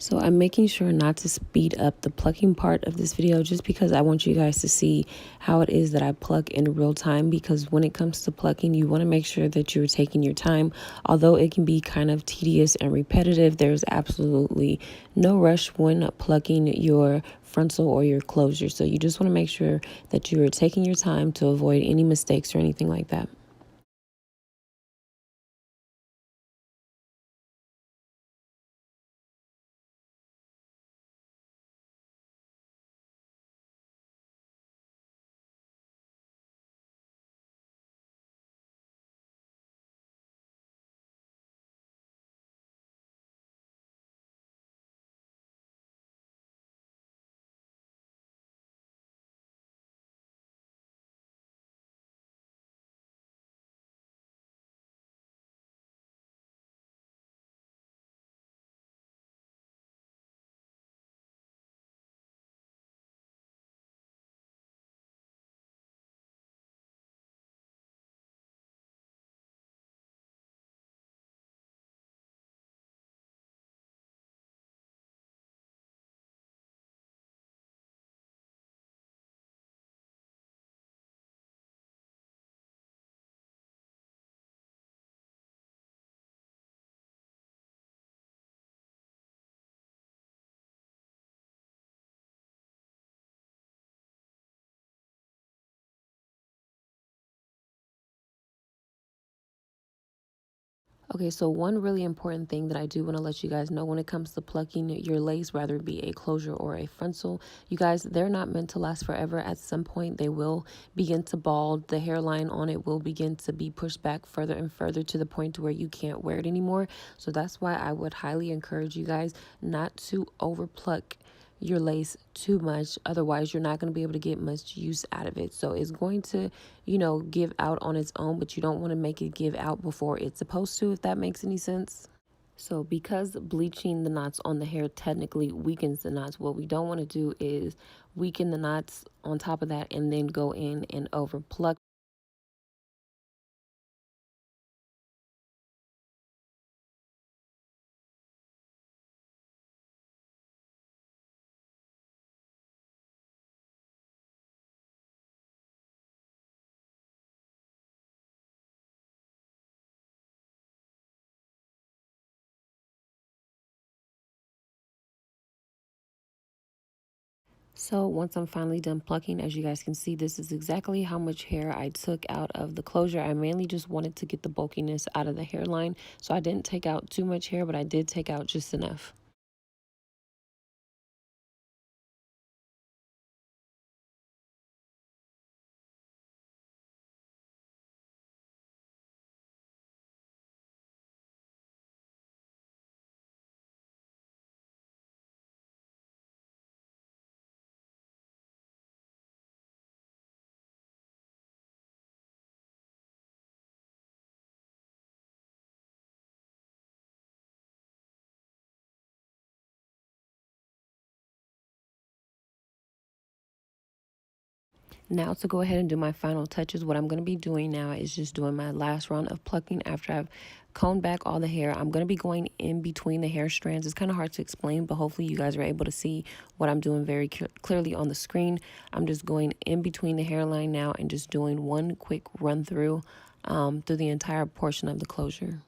So I'm making sure not to speed up the plucking part of this video just because I want you guys to see how it is that I pluck in real time, because when it comes to plucking, you want to make sure that you're taking your time. Although it can be kind of tedious and repetitive, there's absolutely no rush when plucking your frontal or your closure. So you just want to make sure that you are taking your time to avoid any mistakes or anything like that. Okay, so one really important thing that I do want to let you guys know when it comes to plucking your lace, whether it be a closure or a frontal, you guys, they're not meant to last forever. At some point, they will begin to bald. The hairline on it will begin to be pushed back further and further to the point to where you can't wear it anymore. So that's why I would highly encourage you guys not to over pluck your lace too much. Otherwise, you're not going to be able to get much use out of it. So it's going to, give out on its own, but you don't want to make it give out before it's supposed to, if that makes any sense. So because bleaching the knots on the hair technically weakens the knots, what we don't want to do is weaken the knots on top of that and then go in and over pluck. So once I'm finally done plucking, as you guys can see, this is exactly how much hair I took out of the closure. I mainly just wanted to get the bulkiness out of the hairline. So I didn't take out too much hair, but I did take out just enough. Now to go ahead and do my final touches, what I'm going to be doing now is just doing my last round of plucking after I've combed back all the hair. I'm going to be going in between the hair strands. It's kind of hard to explain, but hopefully you guys are able to see what I'm doing very clearly on the screen. I'm just going in between the hairline now and just doing one quick run through the entire portion of the closure.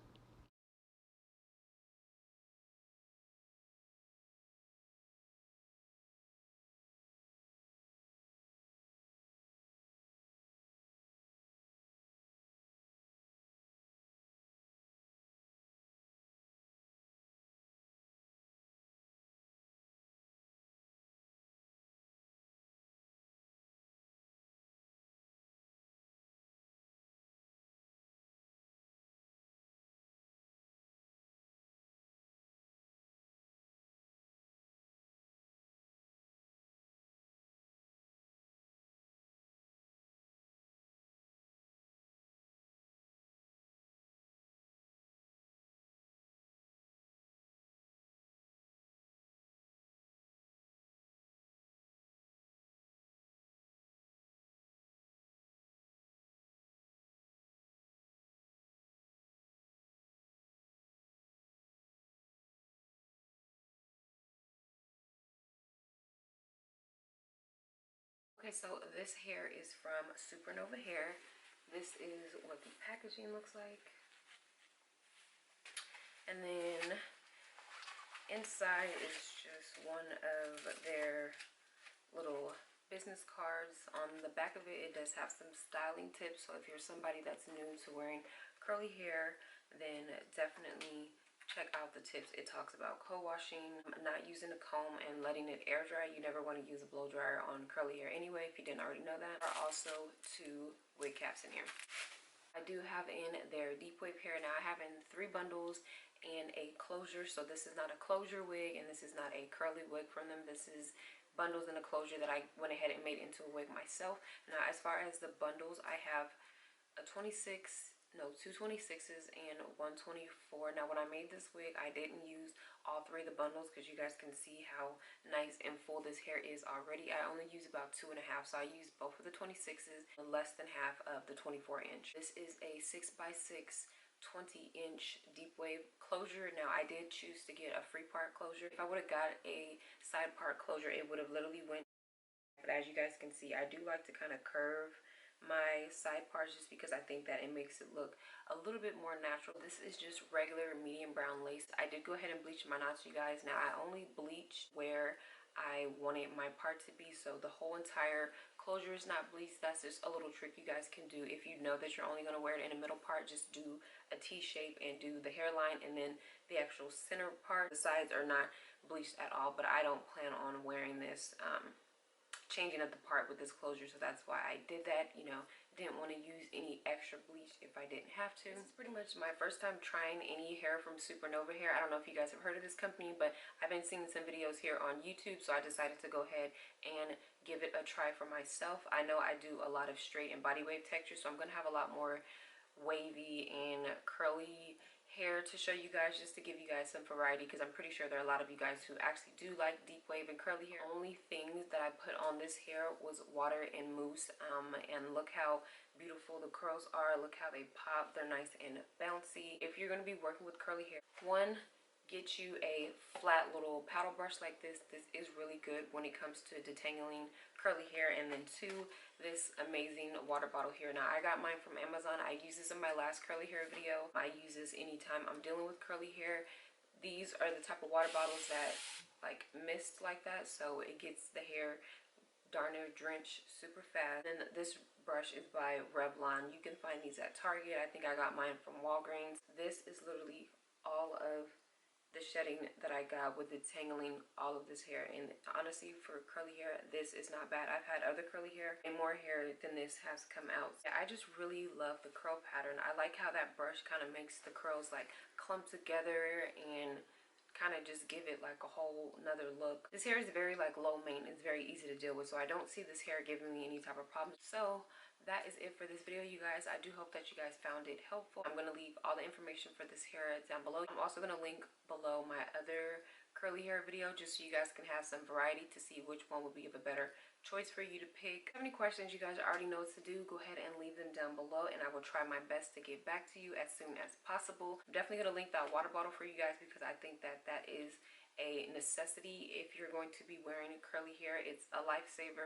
Okay, so this hair is from Supernova Hair. This is what the packaging looks like. And then inside is just one of their little business cards. On the back of it, it does have some styling tips. So if you're somebody that's new to wearing curly hair, then definitely check out the tips. It talks about co-washing, not using a comb, and letting it air dry. You never want to use a blow dryer on curly hair anyway, if you didn't already know that. There are also 2 wig caps in here. I do have in their deep wave hair. Now I have in 3 bundles and a closure. So this is not a closure wig and this is not a curly wig from them. This is bundles and a closure that I went ahead and made into a wig myself. Now as far as the bundles, I have a 2 26s and 124. Now when I made this wig, I didn't use all 3 of the bundles because you guys can see how nice and full this hair is already. I only use about 2.5, so I used both of the 26s and less than half of the 24-inch. This is a 6x6 20-inch deep wave closure. Now I did choose to get a free part closure. If I would have got a side part closure, it would have literally went. But as you guys can see, I do like to kind of curve my side parts just because I think that it makes it look a little bit more natural. This is just regular medium brown lace. I did go ahead and bleach my knots, you guys. Now I only bleached where I wanted my part to be, so the whole entire closure is not bleached. That's just a little trick you guys can do. If you know that you're only going to wear it in the middle part, just do a T shape and do the hairline and then the actual center part. The sides are not bleached at all, but I don't plan on wearing this changing up the part with this closure, so that's why I did that. You know, didn't want to use any extra bleach if I didn't have to. This is pretty much my first time trying any hair from Supernova Hair. I don't know if you guys have heard of this company, but I've been seeing some videos here on YouTube, so I decided to go ahead and give it a try for myself. I know I do a lot of straight and body wave texture, so I'm going to have a lot more wavy and curly hair to show you guys, just to give you guys some variety, because I'm pretty sure there are a lot of you guys who actually do like deep wave and curly hair. Only things that I put on this hair was water and mousse, and look how beautiful the curls are. Look how they pop. They're nice and bouncy. If you're going to be working with curly hair, one, get you a flat little paddle brush like this. This is really good when it comes to detangling curly hair. And then 2, this amazing water bottle here. Now I got mine from Amazon. I used this in my last curly hair video. I use this anytime I'm dealing with curly hair. These are the type of water bottles that like mist like that, so it gets the hair darn near drenched super fast. And this brush is by Revlon. You can find these at Target. I think I got mine from Walgreens. This is literally all of the shedding that I got with detangling all of this hair. And honestly, for curly hair, this is not bad. I've had other curly hair and more hair than this has come out. Yeah, I just really love the curl pattern. I like how that brush kind of makes the curls like clump together and kind of just give it like a whole nother look. This hair is very like low maintenance, very easy to deal with, so I don't see this hair giving me any type of problem. So that is it for this video, you guys. I do hope that you guys found it helpful. I'm going to leave all the information for this hair down below. I'm also going to link below my other curly hair video just so you guys can have some variety to see which one would be of a better choice for you to pick. If you have any questions, you guys already know what to do. Go ahead and leave them down below and I will try my best to get back to you as soon as possible. I'm definitely going to link that water bottle for you guys because I think that that is a necessity if you're going to be wearing curly hair. It's a lifesaver.